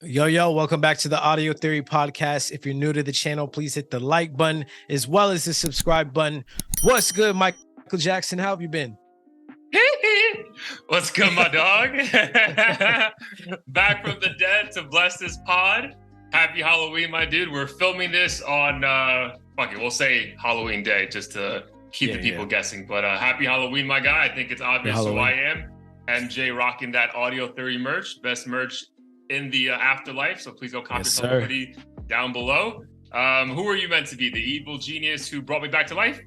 Yo, welcome back to the Audio Theory Podcast. If you're new to the channel, please hit the like button as well as the subscribe button. What's good, Michael Jackson? How have you been? What's good, my dog? Back from the dead to bless this pod. Happy Halloween, my dude. We're filming this on, we'll say Halloween day just to keep the people guessing. But happy Halloween, my guy. I think it's obvious who I am. MJ rocking that Audio Theory merch. Best merch in the afterlife. So please go copy somebody down below. Who are you meant to be? The evil genius who brought me back to life?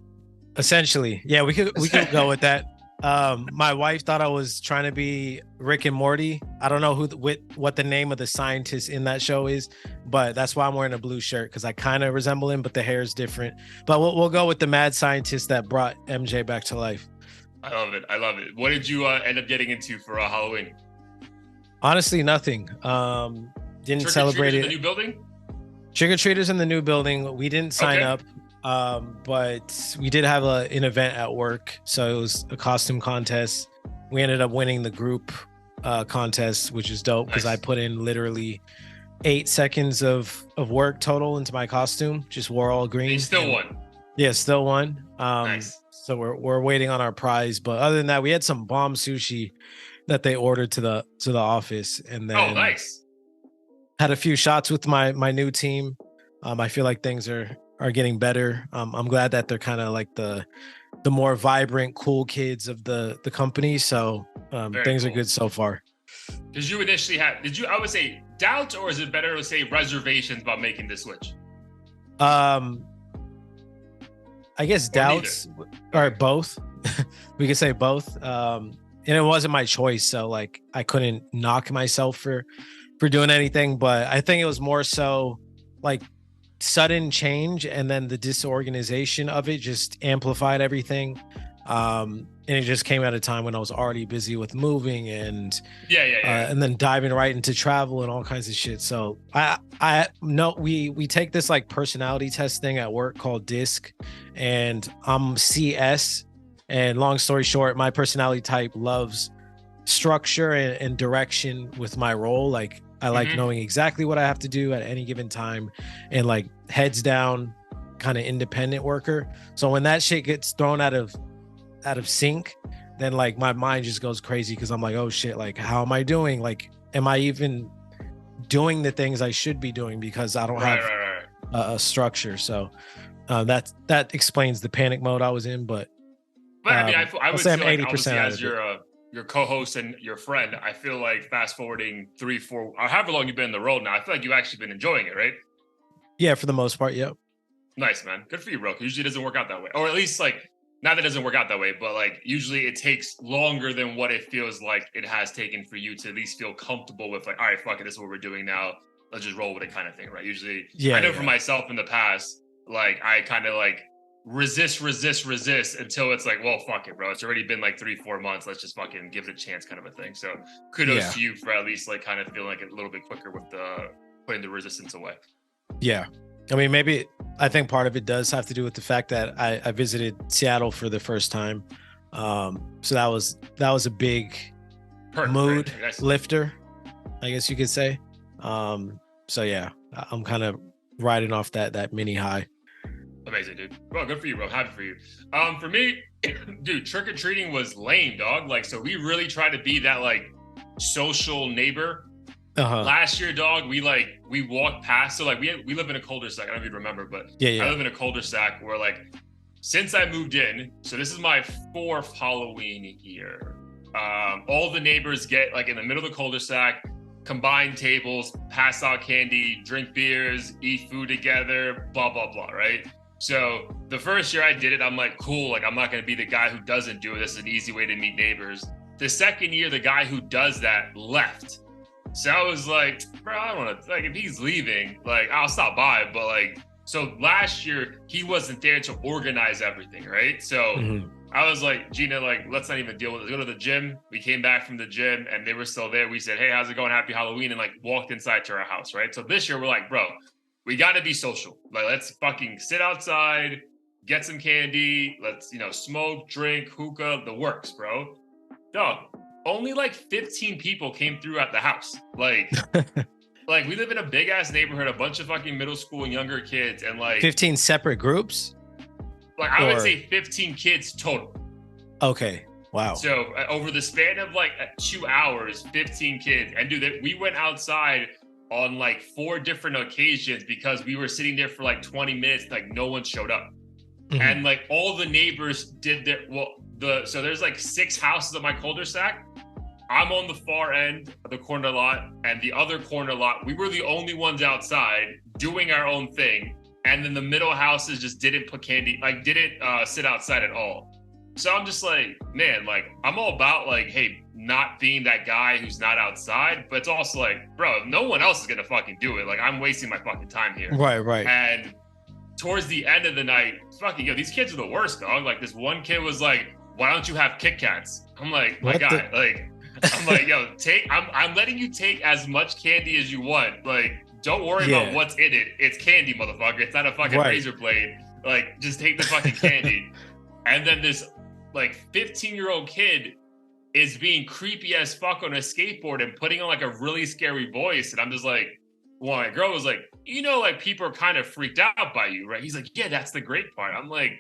Essentially. Yeah, we could go with that. My wife thought I was trying to be Rick and Morty. I don't know what the name of the scientist in that show is, but that's why I'm wearing a blue shirt, because I kind of resemble him, but the hair is different. But we'll go with the mad scientist that brought MJ back to life. I love it. What did you end up getting into for Halloween? Honestly, nothing. Didn't celebrate it. In the new building? Trick-or-treaters in the new building. We didn't sign up. But we did have an event at work, so it was a costume contest. We ended up winning the group contest, which is dope because I put in literally 8 seconds of work total into my costume. Just wore all green. And you still won. Yeah, still won. Nice. So we're waiting on our prize, but other than that, we had some bomb sushi that they ordered to the office, and then nice. Had a few shots with my new team. I feel like things are getting better. I'm glad that they're kind of like the more vibrant, cool kids of the company. So things are good so far. Because you initially I would say doubts, or is it better to say reservations about making the switch? I guess doubts or both. We could say both. And it wasn't my choice, so like I couldn't knock myself for doing anything. But I think it was more so like sudden change, and then the disorganization of it just amplified everything. And it just came at a time when I was already busy with moving and and then diving right into travel and all kinds of shit. So I know we take this like personality test thing at work called DISC, and I'm CS. And long story short, my personality type loves structure and direction with my role. Like I like knowing exactly what I have to do at any given time, and like heads down kind of independent worker. So when that shit gets thrown out of sync, then like my mind just goes crazy, because I'm like, oh shit, like how am I doing? Like, am I even doing the things I should be doing, because I don't have a structure. So that explains the panic mode I was in. But I mean, I would say I'm 80% as your co-host and your friend. I feel like fast forwarding 3-4 or however long you've been in the role now, I feel like you've actually been enjoying it, right? Yeah, for the most part. Yep. Nice, man. Good for you, bro. Usually it doesn't work out that way, or at least like not that it doesn't work out that way, but like usually it takes longer than what it feels like it has taken for you to at least feel comfortable with, like, all right, fuck it, this is what we're doing now. Let's just roll with it, kind of thing, right? Usually, I know for myself in the past, like I kind of like resist until it's like, well, fuck it, bro. It's already been like 3-4 months. Let's just fucking give it a chance, kind of a thing. So kudos to you for at least like kind of feeling like a little bit quicker with the putting the resistance away. Yeah. I mean, maybe I think part of it does have to do with the fact that I visited Seattle for the first time. So that was a big mood lifter, I guess you could say. So yeah, I'm kind of riding off that mini high. Amazing, dude. Well, good for you, bro. Happy for you. For me, dude, trick-or-treating was lame, dog. Like, so we really tried to be that like social neighbor. Last year, dog, we walked past. So like we live in a cul-de-sac. I don't know if you remember, but I live in a cul-de-sac where like since I moved in, so this is my 4th Halloween year. All the neighbors get like in the middle of the cul-de-sac, combine tables, pass out candy, drink beers, eat food together, blah blah blah, right? So the first year I did it, I'm like, cool, like I'm not gonna be the guy who doesn't do it. This is an easy way to meet neighbors. The second year, the guy who does that left. So I was like, bro, I don't want to, like, if he's leaving, like, I'll stop by. But like, so last year he wasn't there to organize everything, right? So I was like, Gina, like, let's not even deal with it. Let's go to the gym. We came back from the gym and they were still there. We said, hey, how's it going? Happy Halloween. And like walked inside to our house, right? So this year we're like, bro, we got to be social. Like, let's fucking sit outside, get some candy. Let's, smoke, drink, hookah, the works, bro. Dog, only like 15 people came through at the house. Like, like we live in a big ass neighborhood, a bunch of fucking middle school and younger kids, and like 15 separate groups. Like I would say 15 kids total. Okay. Wow. So over the span of like 2 hours, 15 kids, and dude, we went outside on like 4 different occasions because we were sitting there for like 20 minutes, like no one showed up. Mm-hmm. And like all the neighbors did their, so there's like 6 houses on my cul-de-sac. I'm on the far end of the corner lot, and the other corner lot, we were the only ones outside doing our own thing. And then the middle houses just didn't put candy, like didn't sit outside at all. So I'm just like, man, like I'm all about like, hey, not being that guy who's not outside, but it's also like, bro, no one else is gonna fucking do it. Like I'm wasting my fucking time here. Right. And towards the end of the night, fucking these kids are the worst, dog. Like this one kid was like, why don't you have Kit Kats? I'm like, my guy, I'm like, yo, I'm letting you take as much candy as you want. Like, don't worry about what's in it. It's candy, motherfucker. It's not a fucking razor blade. Like, just take the fucking candy. And then this like 15-year-old kid is being creepy as fuck on a skateboard and putting on like a really scary voice. And I'm just like, well, my girl was like, like people are kind of freaked out by you, right? He's like, yeah, that's the great part. I'm like,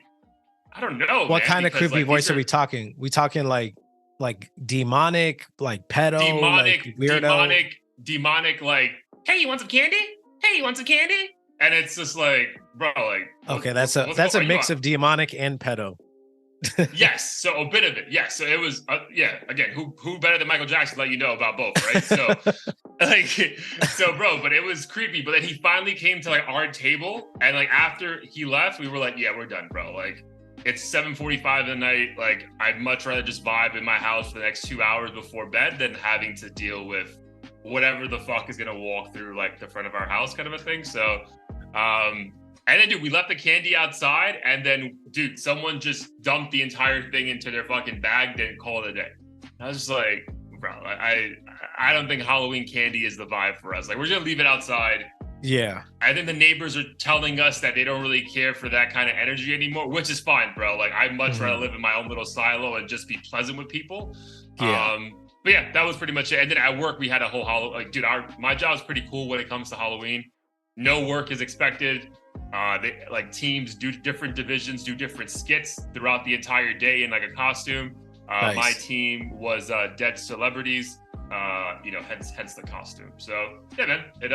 I don't know. What kind of creepy voice are we talking? We talking like demonic, like pedo, demonic, like weirdo, demonic, like, hey, you want some candy? Hey, you want some candy? And it's just like, bro, like, okay, that's a mix of demonic and pedo. Yes, so a bit of it. Yes, so it was. Again, who better than Michael Jackson to let you know about both, right? So, bro, but it was creepy. But then he finally came to like our table, and like after he left, we were like, yeah, we're done, bro. Like, it's 7:45 in the night. Like, I'd much rather just vibe in my house for the next 2 hours before bed than having to deal with whatever the fuck is gonna walk through like the front of our house, kind of a thing. So, and then, dude, we left the candy outside, and then, dude, someone just dumped the entire thing into their fucking bag, didn't call it a day. I was just like, bro, I don't think Halloween candy is the vibe for us. Like, we're just gonna leave it outside. Yeah. I think the neighbors are telling us that they don't really care for that kind of energy anymore, which is fine, bro. Like, I'd much rather live in my own little silo and just be pleasant with people. Yeah. But yeah, that was pretty much it. And then at work, we had a whole like, dude, my job's pretty cool when it comes to Halloween. No work is expected. They like teams do different divisions, do different skits throughout the entire day in like a costume. Nice. My team was dead celebrities, hence the costume. So yeah, man, it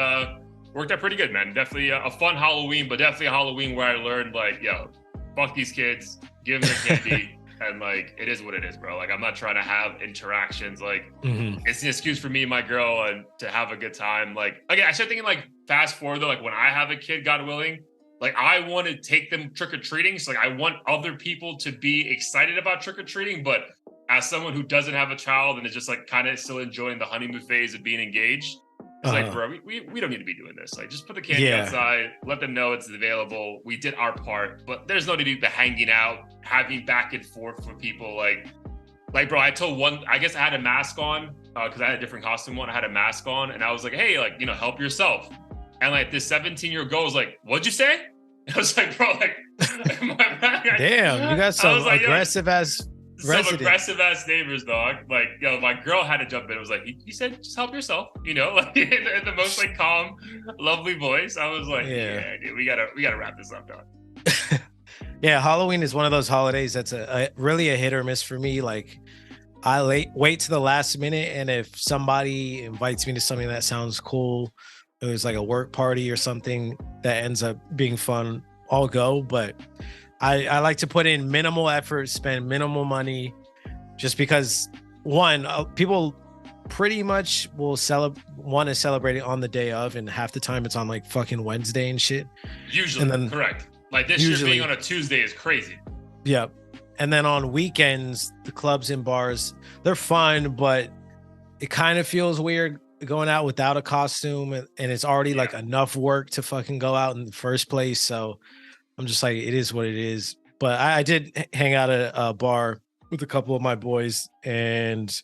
worked out pretty good, man. Definitely a fun Halloween, but definitely a Halloween where I learned like, yo, fuck these kids, give them the candy. And like, it is what it is, bro. Like, I'm not trying to have interactions. Like, it's an excuse for me and my girl and to have a good time. Like, again, I started thinking like fast forward though, like when I have a kid, God willing, like I want to take them trick-or-treating. So like, I want other people to be excited about trick-or-treating. But as someone who doesn't have a child and is just like kind of still enjoying the honeymoon phase of being engaged, it's like, bro, we don't need to be doing this. Like, just put the candy outside, let them know it's available. We did our part, but there's no need to be hanging out, having back and forth with people. Like, bro, I told one, I guess I had a mask on because I had a different costume on. I had a mask on, and I was like, hey, like, help yourself. And like this 17-year-old girl was like, what'd you say? I was like, bro, like, damn, you got some aggressive ass. Some aggressive ass neighbors, dog. Like, my girl had to jump in. It was like, he said, just help yourself, like in the most like calm, lovely voice. I was like, yeah dude, we gotta wrap this up, dog. Yeah, Halloween is one of those holidays that's a really a hit or miss for me. Like, I wait to the last minute, and if somebody invites me to something that sounds cool, it was like a work party or something that ends up being fun, I'll go. But I like to put in minimal effort, spend minimal money, just because people pretty much will want to celebrate it on the day of, and half the time it's on like fucking Wednesday and shit. Usually, and then, correct. Like this year being on a Tuesday is crazy. Yep. And then on weekends, the clubs and bars, they're fun, but it kind of feels weird going out without a costume, and it's already like enough work to fucking go out in the first place. So I'm just like, it is what it is. But I did hang out at a bar with a couple of my boys and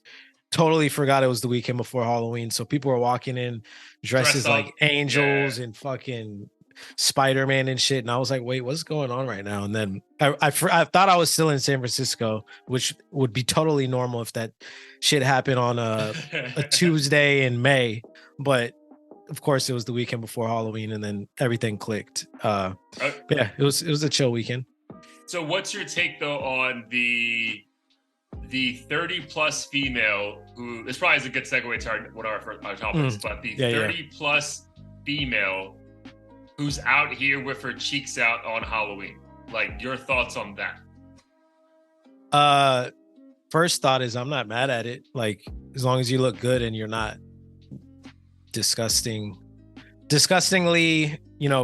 totally forgot it was the weekend before Halloween. So people were walking in dresses like angels and fucking Spider-Man and shit. And I was like, wait, what's going on right now? And then I thought I was still in San Francisco, which would be totally normal if that shit happened on a Tuesday in May. But of course, it was the weekend before Halloween, and then everything clicked. Yeah, it was a chill weekend. So, what's your take though on the 30 plus female who? This probably is a good segue to one of our topics, but the 30 plus female who's out here with her cheeks out on Halloween. Like, your thoughts on that? First thought is I'm not mad at it. Like, as long as you look good and you're not disgustingly,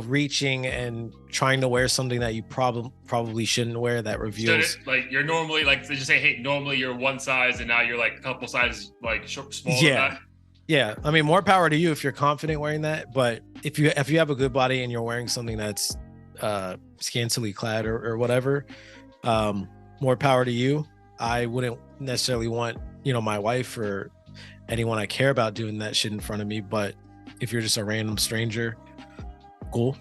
reaching and trying to wear something that you probably shouldn't wear, that reveals like you're normally like, they just say, hey, normally you're one size and now you're like a couple sizes like smaller. Yeah. I mean, more power to you if you're confident wearing that. But if you have a good body and you're wearing something that's scantily clad or whatever, more power to you. I wouldn't necessarily want, my wife or anyone I care about doing that shit in front of me. But if you're just a random stranger, cool.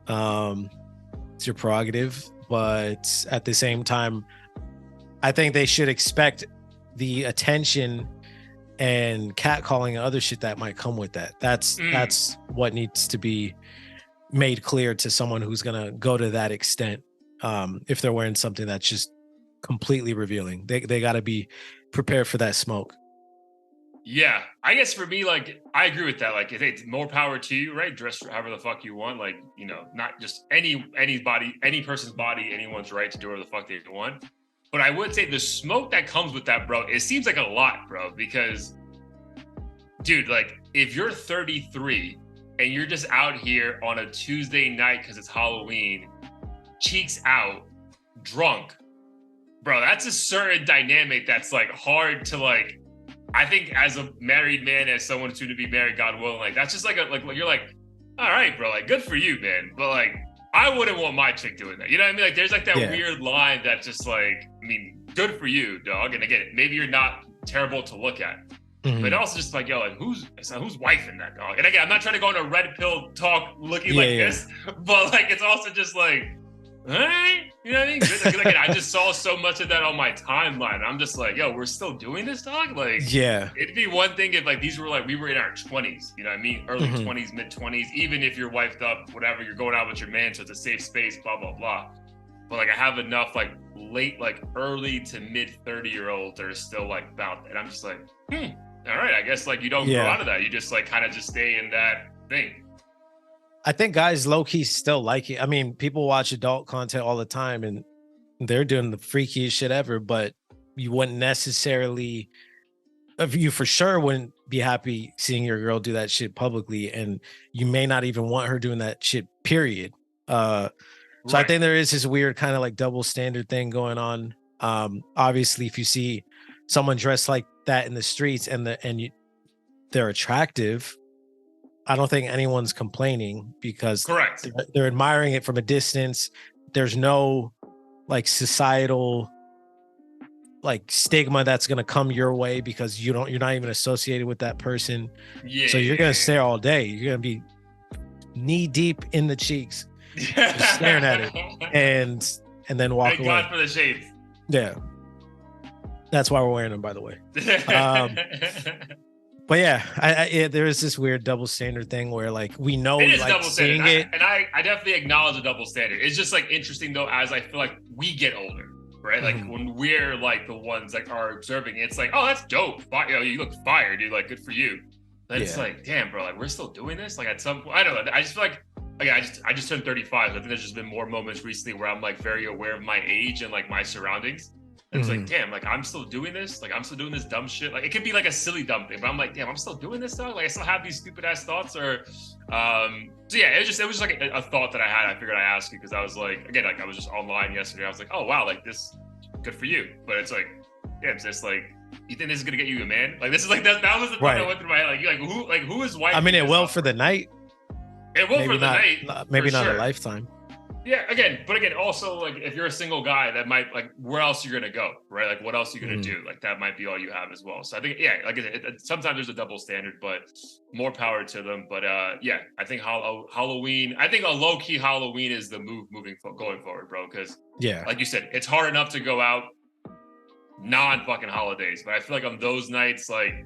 It's your prerogative. But at the same time, I think they should expect the attention and catcalling and other shit that might come with that. That's what needs to be made clear to someone who's gonna go to that extent. If they're wearing something that's just completely revealing, they got to be prepared for that smoke. Yeah, I guess for me, like, I agree with that. Like, it's more power to you, right? Dress however the fuck you want. Like, not just any person's body, anyone's right to do whatever the fuck they want. But I would say the smoke that comes with that, bro, it seems like a lot, bro, because, dude, like, if you're 33 and you're just out here on a Tuesday night because it's Halloween, cheeks out, drunk, bro, that's a certain dynamic that's, like, hard to, like, I think as a married man, as someone soon to be married, God willing, like, that's just like you're like, all right, bro, like, good for you, man. But, like, I wouldn't want my chick doing that. You know what I mean? Like, there's like that weird line that just like, I mean, good for you, dog. And again, maybe you're not terrible to look at, but also just like, yo, like, who's wifing that, dog? And again, I'm not trying to go into a red pill talk looking this, but like, it's also just like, all right, you know what I mean? Like, again, I just saw so much of that on my timeline. I'm just like, yo, we're still doing this, dog? Like, it'd be one thing if like these were like, we were in our 20s, you know what I mean? Early 20s, mid 20s, even if you're wifed up, whatever, you're going out with your man, so it's a safe space, blah, blah, blah. But like, I have enough like late, like early to mid 30-year-olds that are still like about that. And I'm just like, all right, I guess like you don't grow out of that. You just like kind of just stay in that thing. I think guys low-key still like it. I mean, people watch adult content all the time and they're doing the freakiest shit ever, but you wouldn't necessarily, you for sure wouldn't be happy seeing your girl do that shit publicly, and you may not even want her doing that shit, period. So I think there is this weird kind of like double standard thing going on. Obviously, if you see someone dressed like that in the streets and they're attractive, I don't think anyone's complaining because they're admiring it from a distance. There's no like societal like stigma that's going to come your way because you're not even associated with that person. So you're going to stare all day. You're going to be knee deep in the cheeks, just staring at it and then walk away. Thank God for the shades. Yeah. That's why we're wearing them, by the way. But yeah, there is this weird double standard thing where like we know it is like double seeing standard. it, I definitely acknowledge the double standard. It's just like interesting though, as I feel like we get older, right? Like when we're like the ones like are observing, it's like, oh, that's dope. You look fire, dude. Like, good for you. But it's like, damn, bro, like we're still doing this. Like at some point, I don't know. I just feel like I just turned 35. So I think there's just been more moments recently where I'm like very aware of my age and like my surroundings. And it's like, damn, like I'm still doing this. Like I'm still doing this dumb shit. Like it could be like a silly dumb thing, but I'm like, damn, I'm still doing this though. Like I still have these stupid ass thoughts. Or, so yeah, it was just like a thought that I had. I figured I'd ask you because I was like, again, like I was just online yesterday. I was like, oh wow, like this, good for you. But it's like, yeah, it's just like, you think this is gonna get you a man? Like this is like that was the thought that went through my head. Like who is white? I mean, it will for the night. It will for the night. Maybe not a lifetime. Yeah, but again, also like if you're a single guy, that might like where else you're gonna go, right? Like what else are you gonna do? Like that might be all you have as well. So I think like sometimes there's a double standard, but more power to them. But yeah, I think Halloween. I think a low key Halloween is the move going forward, bro. Because like you said, it's hard enough to go out non fucking holidays, but I feel like on those nights, like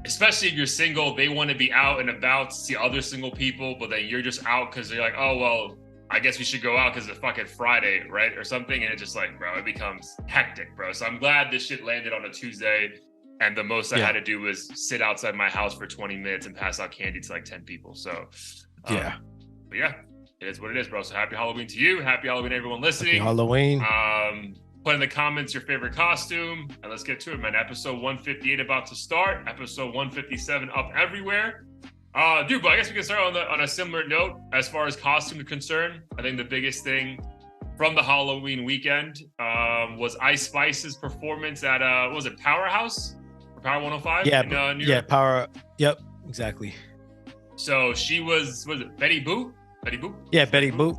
especially if you're single, they want to be out and about to see other single people, but then you're just out because they're like, oh, well, I guess we should go out because it's fucking Friday, right? Or something. And it's just like, bro, it becomes hectic, bro. So I'm glad this shit landed on a Tuesday. And the most I had to do was sit outside my house for 20 minutes and pass out candy to like 10 people. So, but yeah, it is what it is, bro. So happy Halloween to you. Happy Halloween, everyone listening. Happy Halloween. Put in the comments your favorite costume, and let's get to it, man. Episode 158 about to start. Episode 157 up everywhere. Dude, but I guess we can start on a similar note as far as costume is concerned. I think the biggest thing from the Halloween weekend was Ice Spice's performance at what was it, Powerhouse or Power 105? Yeah, in, New York? yeah, Power. Yep, exactly. So she was it Betty Boop? Betty Boop? Yeah, Betty Boop.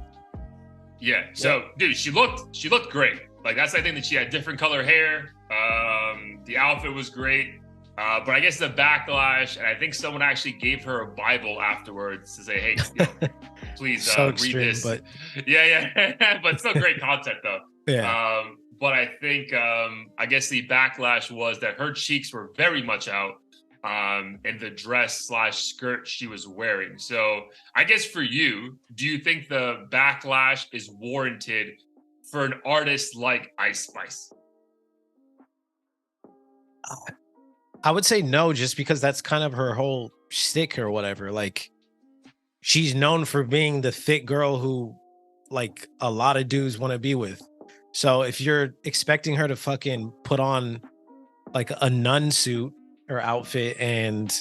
Yeah. So, dude, she looked great. Like, that's the thing, that she had different color hair. The outfit was great. But I guess the backlash, and I think someone actually gave her a Bible afterwards to say, hey, please so read extreme, this. But... Yeah. But still great content, though. Yeah. But I think, I guess the backlash was that her cheeks were very much out in the dress/skirt she was wearing. So I guess for you, do you think the backlash is warranted for an artist like Ice Spice? I would say no, just because that's kind of her whole shtick or whatever. Like, she's known for being the fit girl who, like, a lot of dudes want to be with. So if you're expecting her to fucking put on like a nun suit or outfit and,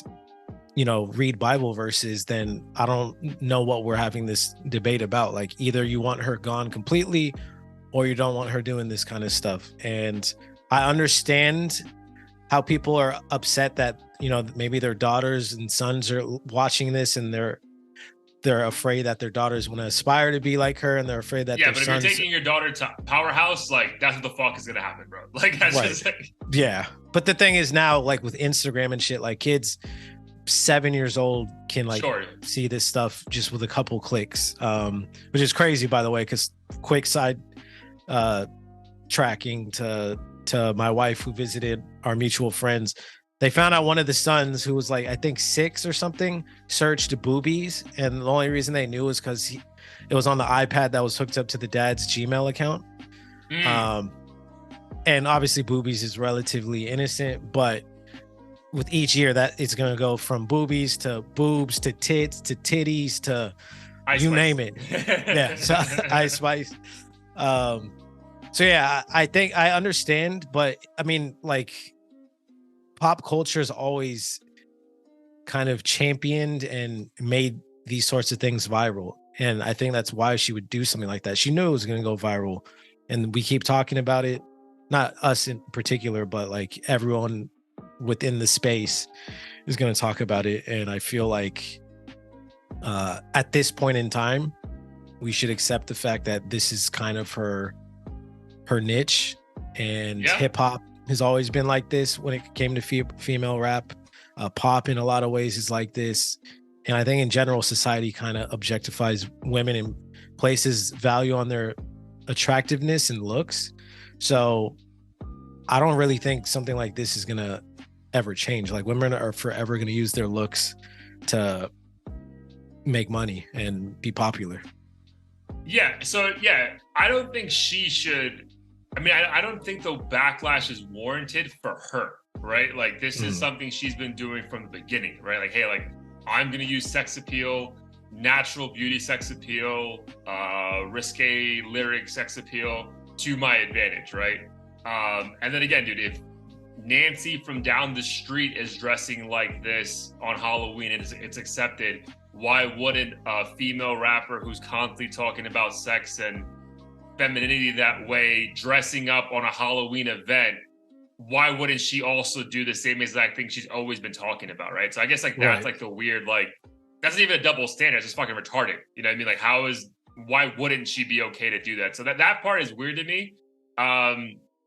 read Bible verses, then I don't know what we're having this debate about. Like, either you want her gone completely or you don't want her doing this kind of stuff. And I understand how people are upset that, maybe their daughters and sons are watching this and they're afraid that their daughters want to aspire to be like her, and they're afraid that but if you're taking your daughter to Powerhouse, like, that's what the fuck is gonna happen, bro. Like, that's right. Just like... Yeah. But the thing is now, like, with Instagram and shit, like, kids 7 years old can see this stuff just with a couple clicks, which is crazy, by the way, because quick side tracking to my wife, who visited our mutual friends. They found out one of the sons, who was like, I think 6 or something, searched boobies, and the only reason they knew was because it was on the iPad that was hooked up to the dad's Gmail account. And obviously boobies is relatively innocent, but with each year that it's going to go from boobies to boobs to tits to titties to Ice you Spice. Name it. Yeah, so Ice Spice. So yeah, I think I understand, but I mean, like, pop culture has always kind of championed and made these sorts of things viral. And I think that's why she would do something like that. She knew it was going to go viral. And we keep talking about it, not us in particular, but like everyone within the space is going to talk about it. And I feel like at this point in time, we should accept the fact that this is kind of her niche, and hip hop has always been like this when it came to female rap. Pop in a lot of ways is like this. And I think in general, society kind of objectifies women and places value on their attractiveness and looks. So I don't really think something like this is going to ever change. Like, women are forever going to use their looks to make money and be popular. Yeah. So, I don't think she should. I mean, I don't think the backlash is warranted for her, right? Like, this is something she's been doing from the beginning, right? Like, hey, like, I'm going to use sex appeal, natural beauty sex appeal, risque lyric sex appeal to my advantage, right? And then again, dude, if Nancy from down the street is dressing like this on Halloween and it's accepted, why wouldn't a female rapper who's constantly talking about sex and femininity that way, dressing up on a Halloween event, why wouldn't she also do the same exact thing she's always been talking about, right? So I guess, like, that's like the weird, like, that's not even a double standard, it's just fucking retarded. You know what I mean? Like, why wouldn't she be okay to do that? So that part is weird to me.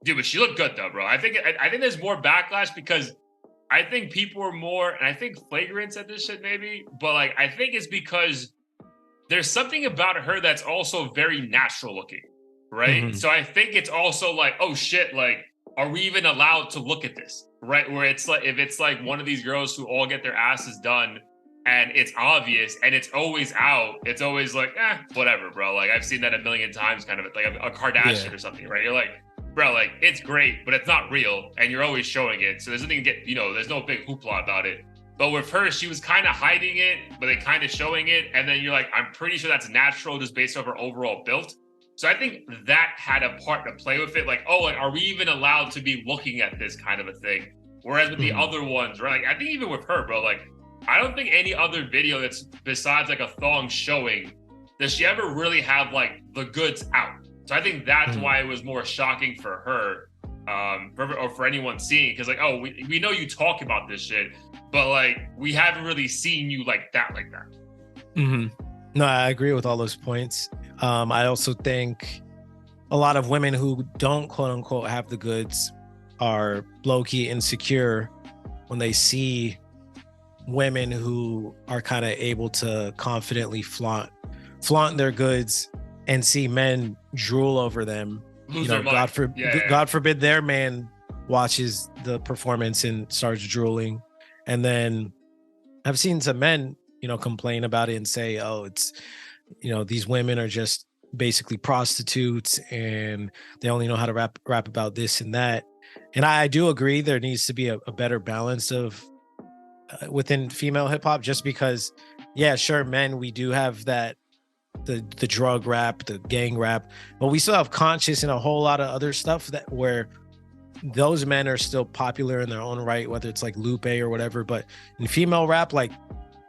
Dude, but she looked good though, bro. I think there's more backlash because I think people are more, and I think Flagrant said this shit maybe, but like, I think it's because there's something about her that's also very natural looking, right? So I think it's also like, oh shit, like, are we even allowed to look at this? Right? Where it's like, if it's like one of these girls who all get their asses done and it's obvious and it's always out, it's always like, whatever, bro. Like I've seen that a million times, kind of like a Kardashian or something, right? You're like, bro, like it's great, but it's not real. And you're always showing it. So there's nothing to get, there's no big hoopla about it. But with her, she was kind of hiding it, but they kind of showing it. And then you're like, I'm pretty sure that's natural just based off her overall build. So I think that had a part to play with it. Like, oh, like, are we even allowed to be looking at this kind of a thing? Whereas with the other ones, right? Like, I think even with her, bro, like, I don't think any other video that's besides like a thong showing, does she ever really have like the goods out? So I think that's why it was more shocking for her, or for anyone seeing, because like, oh, we know you talk about this shit, but like we haven't really seen you like that. No, I agree with all those points. I also think a lot of women who don't quote unquote have the goods are low-key insecure when they see women who are kind of able to confidently flaunt their goods and see men drool over them. God forbid their man watches the performance and starts drooling. And then I've seen some men, complain about it and say, oh, it's, these women are just basically prostitutes and they only know how to rap about this and that. And I do agree there needs to be a better balance of within female hip hop, just because, yeah, sure, men, we do have that, the drug rap, the gang rap, but we still have conscious and a whole lot of other stuff that where those men are still popular in their own right, whether it's like Lupe or whatever. But in female rap, like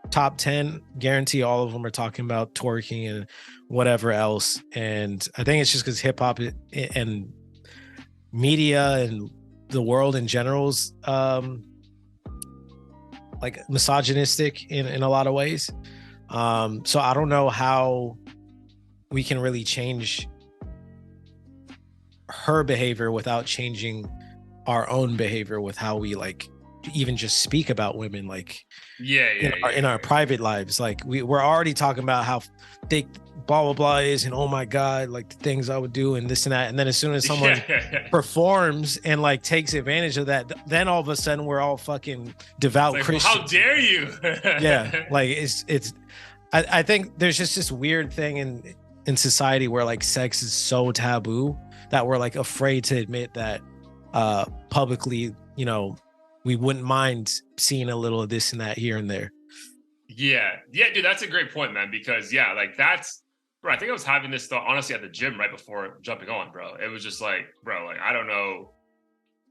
top 10, guarantee all of them are talking about twerking and whatever else. And I think it's just because hip hop and media and the world in general's like misogynistic in a lot of ways. So I don't know how we can really change her behavior without changing our own behavior with how we like even just speak about women, like in our private lives. Like we're already talking about how thick blah blah blah is, and oh my god, like the things I would do and this and that. And then as soon as someone performs and like takes advantage of that, then all of a sudden we're all fucking devout like, Christians. Well, how dare you? Yeah, like it's I think there's just this weird thing in society where like sex is so taboo that we're like afraid to admit that publicly, we wouldn't mind seeing a little of this and that here and there. Yeah, dude, that's a great point, man, because like that's, bro, I think I was having this thought honestly at the gym right before jumping on, bro. It was just like, bro, like I don't know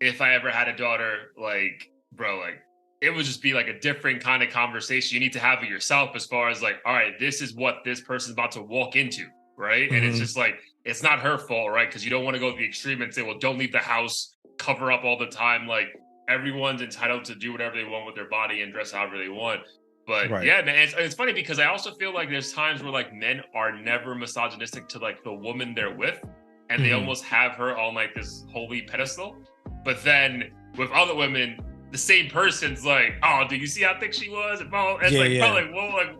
if I ever had a daughter, like, bro, like it would just be like a different kind of conversation you need to have with yourself as far as like, all right, this is what this person's about to walk into, right? And it's just like, it's not her fault, right? Because you don't want to go to the extreme and say, well, don't leave the house, cover up all the time. Like everyone's entitled to do whatever they want with their body and dress however they want. But yeah, man, it's funny because I also feel like there's times where like men are never misogynistic to like the woman they're with, and they almost have her on like this holy pedestal. But then with other women, the same person's like, oh, do you see how thick she was? And it's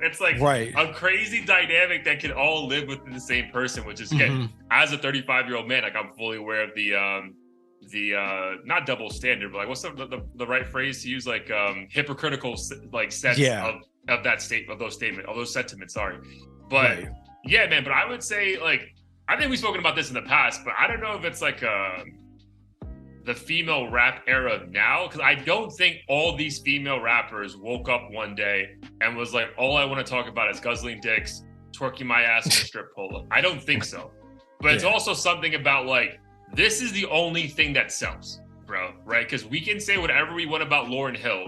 it's like a crazy dynamic that can all live within the same person, which is as a 35-year-old man, like I'm fully aware of the not double standard, but like what's the right phrase to use, like hypocritical like sense of that statement, of those sentiments, sorry. But yeah, man, but I would say like I think we've spoken about this in the past, but I don't know if it's like the female rap era now, because I don't think all these female rappers woke up one day and was like, all I want to talk about is guzzling dicks, twerking my ass in a strip polo. I don't think so. But it's also something about like, this is the only thing that sells, bro, right? Because we can say whatever we want about Lauryn Hill,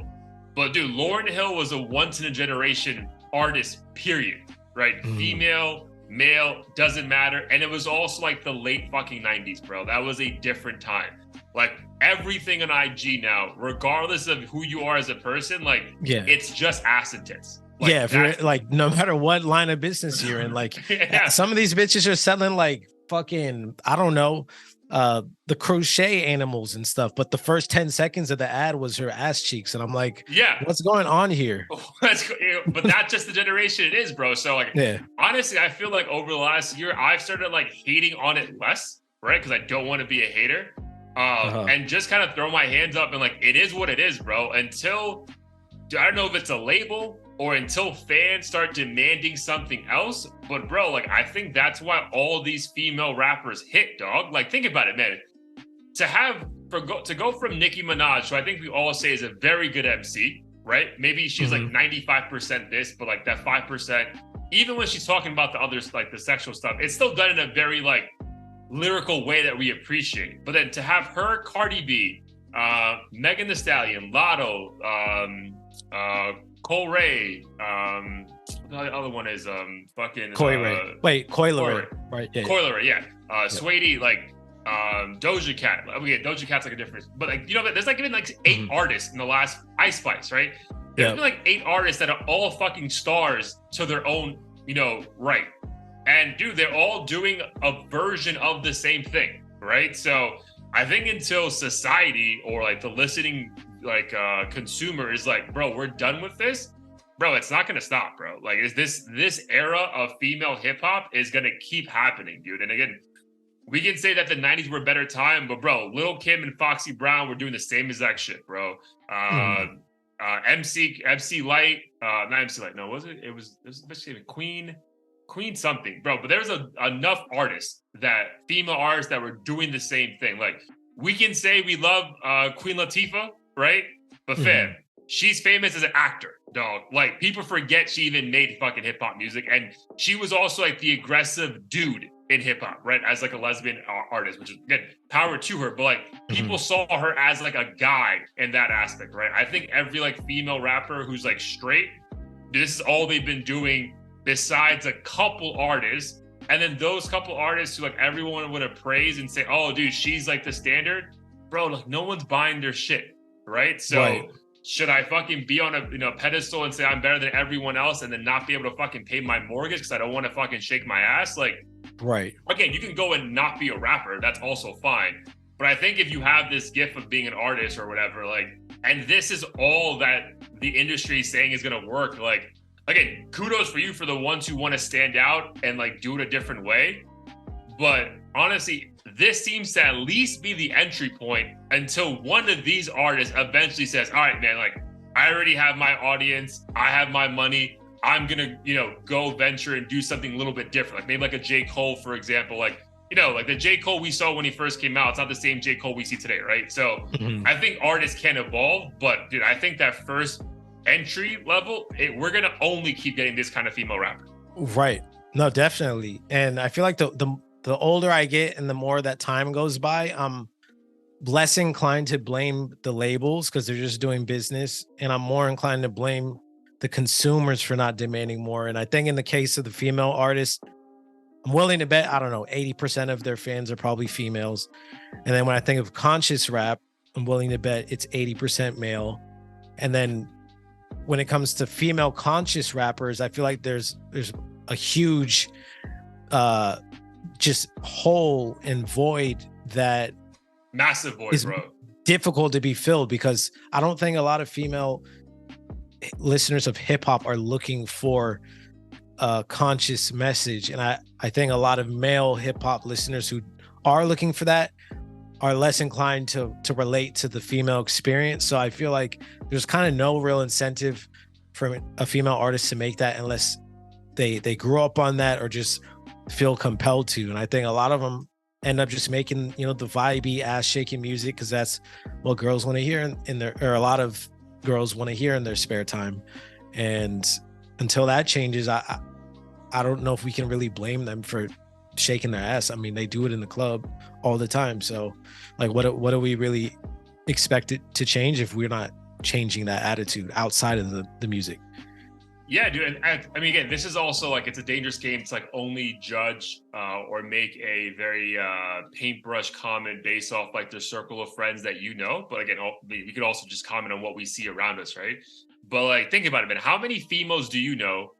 but dude, Lauryn Hill was a once in a generation artist, period, right? Female, male, doesn't matter. And it was also like the late fucking 90s, bro. That was a different time. Like everything on IG now, regardless of who you are as a person, like it's just ass and tits. Like, if you're like, no matter what line of business you're in, like some of these bitches are selling like fucking, I don't know, the crochet animals and stuff, but the first 10 seconds of the ad was her ass cheeks, and I'm like, what's going on here? But that's just the generation it is, bro. So like, honestly, I feel like over the last year I've started like hating on it less, right? Because I don't want to be a hater. and just kind of throw my hands up and like, it is what it is, bro. Until, I don't know if it's a label or until fans start demanding something else. But bro, like, I think that's why all these female rappers hit, dog. Like, think about it, man. To go from Nicki Minaj, who I think we all say is a very good MC, right? Maybe she's like 95% this, but like that 5%, even when she's talking about the others, like the sexual stuff, it's still done in a very like lyrical way that we appreciate. But then to have her, Cardi B, Megan Thee Stallion, Lotto, Cole Ray, the other one is fucking Coi Ray. Wait, Coi Ray. Right. Yeah. Coi Ray, yeah. Saweetie, like Doja Cat. Okay, Doja Cat's like a difference. But like, you know, there's like even like 8 artists in the last Ice Spice, right? There's been like 8 artists that are all fucking stars to their own, you know, right. And dude, they're all doing a version of the same thing, right? So I think until society or like the listening like consumer is like, bro, we're done with this, bro, it's not gonna stop, bro. Like, is this era of female hip hop is gonna keep happening, dude. And again, we can say that the 90s were a better time, but bro, Lil' Kim and Foxy Brown were doing the same exact shit, bro. MC Light, not MC Light, no, was it? It was basically Queen something, bro. But there's enough artists, female artists that were doing the same thing. Like, we can say we love Queen Latifah, right? But fam, she's famous as an actor, dog. Like, people forget she even made fucking hip hop music, and she was also like the aggressive dude in hip hop, right? As like a lesbian artist, which is good, power to her. But like, people saw her as like a guy in that aspect, right? I think every like female rapper who's like straight, this is all they've been doing besides a couple artists. And then those couple artists who like everyone would have praised and say, oh dude, she's like the standard, bro. Like, no one's buying their shit, right? So should I fucking be on a pedestal and say I'm better than everyone else and then not be able to fucking pay my mortgage because I don't want to fucking shake my ass? Like, right. Again, you can go and not be a rapper. That's also fine. But I think if you have this gift of being an artist or whatever, like, and this is all that the industry is saying is going to work, like, again, kudos for you for the ones who want to stand out and like do it a different way. But honestly, this seems to at least be the entry point until one of these artists eventually says, all right, man, like, I already have my audience. I have my money. I'm going to, go venture and do something a little bit different. Like maybe like a J. Cole, for example, like, like the J. Cole we saw when he first came out, it's not the same J. Cole we see today, right? So I think artists can evolve, but dude, I think that first entry level, we're going to only keep getting this kind of female rapper. Right. No, definitely. And I feel like the older I get and the more that time goes by, I'm less inclined to blame the labels because they're just doing business. And I'm more inclined to blame the consumers for not demanding more. And I think in the case of the female artists, I'm willing to bet, I don't know, 80% of their fans are probably females. And then when I think of conscious rap, I'm willing to bet it's 80% male. And then when it comes to female conscious rappers, I feel like there's a huge just hole and void that massive void, is bro. Difficult to be filled because I don't think a lot of female listeners of hip hop are looking for a conscious message. And I think a lot of male hip hop listeners who are looking for that are less inclined to relate to the female experience. So I feel like there's kind of no real incentive for a female artist to make that unless they grew up on that or just feel compelled to. And I think a lot of them end up just making, the vibey ass shaking music because that's what girls want to hear or a lot of girls want to hear in their spare time. And until that changes, I don't know if we can really blame them for shaking their ass. I mean, they do it in the club all the time. So like, what do we really expect it to change if we're not changing that attitude outside of the music? Yeah, dude. And I mean, again, this is also like, it's a dangerous game to like only judge or make a very paintbrush comment based off like the circle of friends that you know. But again, we could also just comment on what we see around us, right? But like, think about it, man. How many females do you know?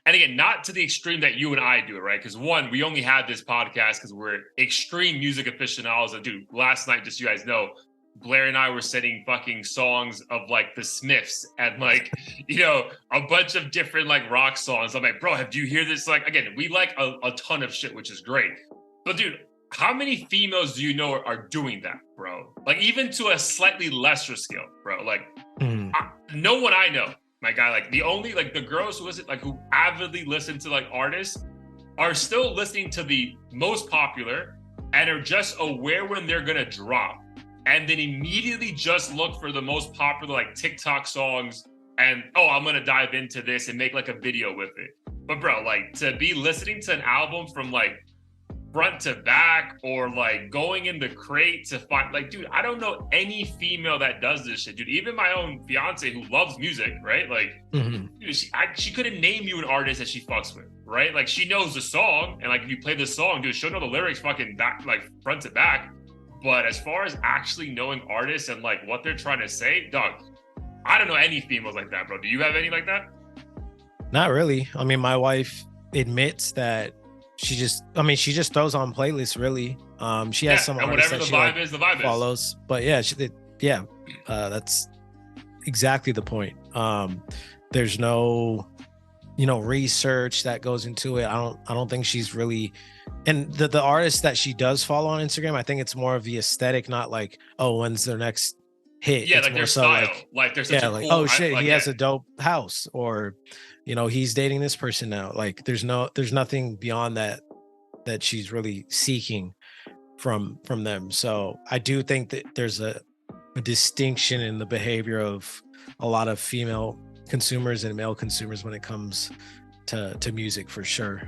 And again, not to the extreme that you and I do it, right? Because one, we only had this podcast because we're extreme music aficionados. And dude, last night, just so you guys know, Blair and I were sending fucking songs of like the Smiths and like, a bunch of different like rock songs. I'm like, bro, do you hear this? Like, again, we like a ton of shit, which is great. But dude, how many females do you know are doing that, bro? Like even to a slightly lesser scale, bro. Like no one I know, my guy. Like the only like the girls who listen, like who avidly listen to like artists, are still listening to the most popular and are just aware when they're gonna drop, and then immediately just look for the most popular like TikTok songs and I'm gonna dive into this and make like a video with it. But bro, like to be listening to an album from like front to back or like going in the crate to find like, dude, I don't know any female that does this shit, dude. Even my own fiance who loves music, right? Like, dude, she couldn't name you an artist that she fucks with, right? Like she knows the song, and like if you play the song, dude, she'll know the lyrics fucking back, like front to back. But as far as actually knowing artists and like what they're trying to say, dog, I don't know any females like that, bro. Do you have any like that? Not really. I mean, my wife admits that she just throws on playlists, really. She has some artists that she like follows, but yeah, that's exactly the point. There's no, research that goes into it. I don't think she's really, and the artists that she does follow on Instagram, I think it's more of the aesthetic, not like, when's their next hit. Yeah, it's like their style. Like there's such a like, cool, oh shit, he has a dope house, or he's dating this person now. Like there's nothing beyond that she's really seeking from them. So I do think that there's a distinction in the behavior of a lot of female consumers and male consumers when it comes to music, for sure.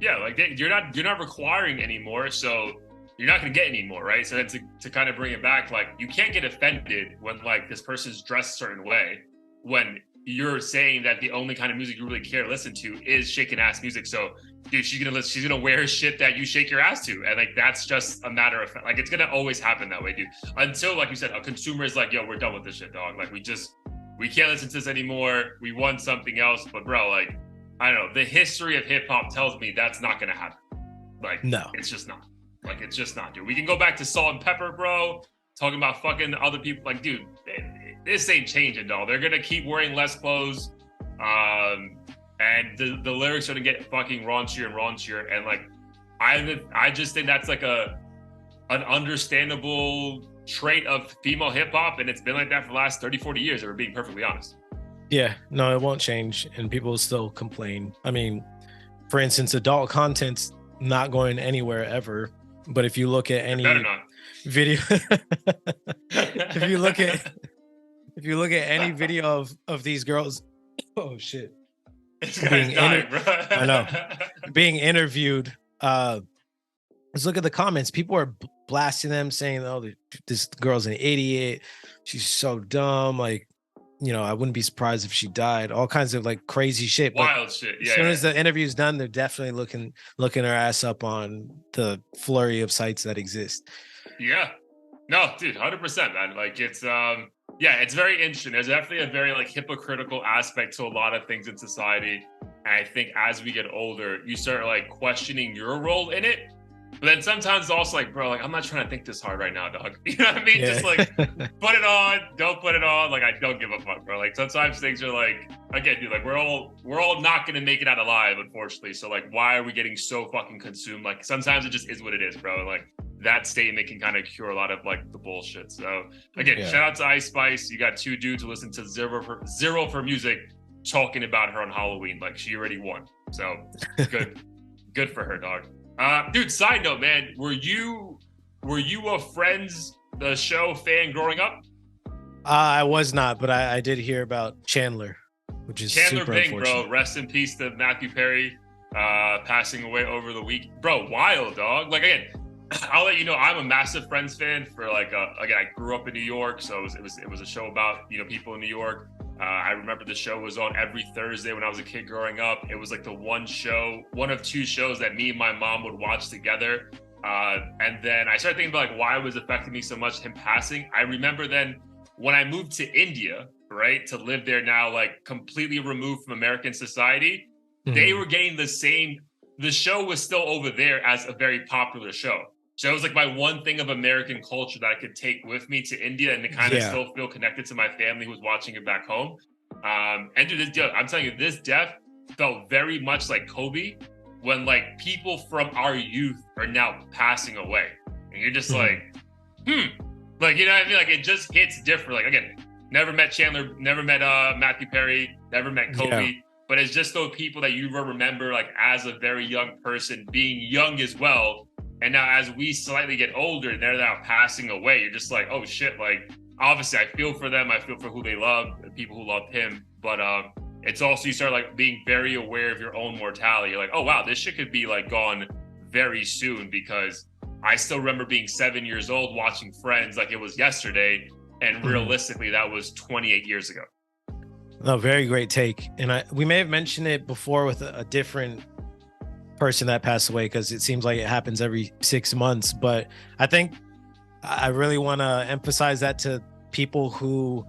Yeah, like you're not requiring anymore, so you're not going to get any more, right? So then to kind of bring it back, like you can't get offended when like this person's dressed a certain way when you're saying that the only kind of music you really care to listen to is shaking ass music. So dude, she's gonna wear shit that you shake your ass to, and like that's just a matter of like it's gonna always happen that way, dude. Until, like you said, a consumer is like, yo, we're done with this shit, dog. Like we can't listen to this anymore. We want something else. But bro, like I don't know, the history of hip hop tells me that's not gonna happen. Like no, it's just not. Like it's just not, dude. We can go back to Salt and Pepper, bro. Talking about fucking other people. Like, dude, this ain't changing, dog. They're gonna keep wearing less clothes. And the lyrics are gonna get fucking raunchier and raunchier. And like, I just think that's like an understandable trait of female hip hop, and it's been like that for the last 30, 40 years, if we're being perfectly honest. Yeah, no, it won't change, and people will still complain. I mean, for instance, adult content's not going anywhere ever. But if you look at any video, if you look at any video of these girls, oh shit, I know, being interviewed. Let's look at the comments. People are blasting them, saying, "Oh, this girl's an idiot. She's so dumb." Like, I wouldn't be surprised if she died. All kinds of like crazy shit. Wild shit. Yeah. As soon as the interview's done, they're definitely looking her ass up on the flurry of sites that exist. Yeah. No, dude, 100%, man. Like it's it's very interesting. There's definitely a very like hypocritical aspect to a lot of things in society. And I think as we get older, you start like questioning your role in it. But then sometimes it's also like, bro, like I'm not trying to think this hard right now, dog. You know what I mean? Yeah. Just like put it on, don't put it on. Like I don't give a fuck, bro. Like sometimes things are like, again, dude, like we're all not gonna make it out alive, unfortunately. So like, why are we getting so fucking consumed? Like sometimes it just is what it is, bro. Like that statement can kind of cure a lot of like the bullshit. So again, shout out to Ice Spice. You got two dudes who listen to Zero for Music talking about her on Halloween. Like she already won. So good for her, dog. Dude, side note, man, were you a Friends the show fan growing up? I was not, but I did hear about Chandler, which is Chandler super Bing, unfortunate. bro. Rest in peace to Matthew Perry, passing away over the week, bro. Wild, dog. Like again, I'll let you know, I'm a massive Friends fan. For like, again, I grew up in New York, so it was a show about people in New York. I remember the show was on every Thursday when I was a kid growing up. It was like the one of two shows that me and my mom would watch together. And then I started thinking about like why it was affecting me so much, him passing. I remember then when I moved to India, right, to live there now, like completely removed from American society, they were getting the show was still over there as a very popular show. So it was like my one thing of American culture that I could take with me to India and to kind of still feel connected to my family who was watching it back home. And dude, I'm telling you, this death felt very much like Kobe when like people from our youth are now passing away, and you're just like, like, you know what I mean? Like, it just hits different. Like, again, never met Chandler, never met Matthew Perry, never met Kobe, but it's just those people that you remember like as a very young person being young as well. And now as we slightly get older, they're now passing away. You're just like, oh shit, like, obviously I feel for them. I feel for who they love, the people who loved him. But it's also, you start like being very aware of your own mortality. You're like, oh wow, this shit could be like gone very soon, because I still remember being 7 years old watching Friends like it was yesterday. And realistically, that was 28 years ago. No, very great take. And we may have mentioned it before with a different person that passed away, because it seems like it happens every 6 months. But I think I really want to emphasize that to people who